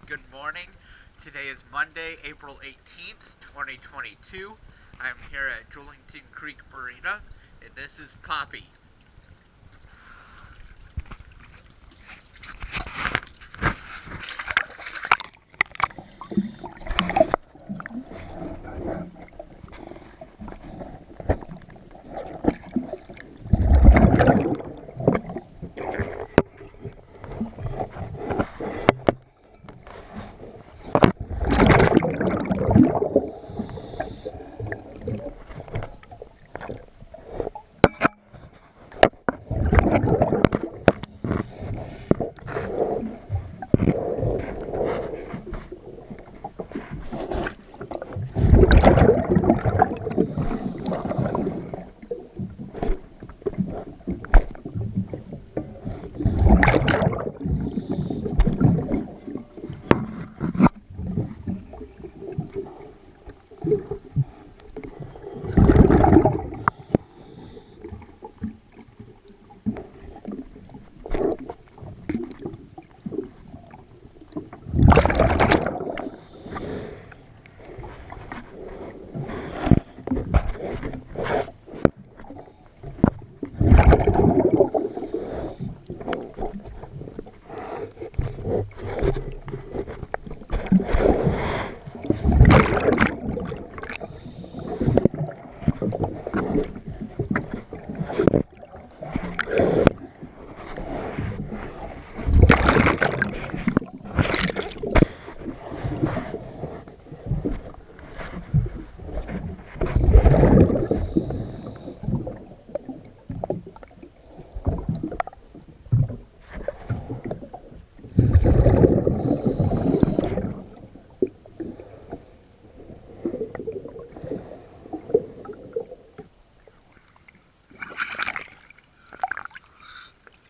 Good morning. Today is Monday, April 18th, 2022. I'm here at Julington Creek Marina, and this is Papi.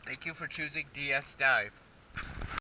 Thank you for choosing DS Dive.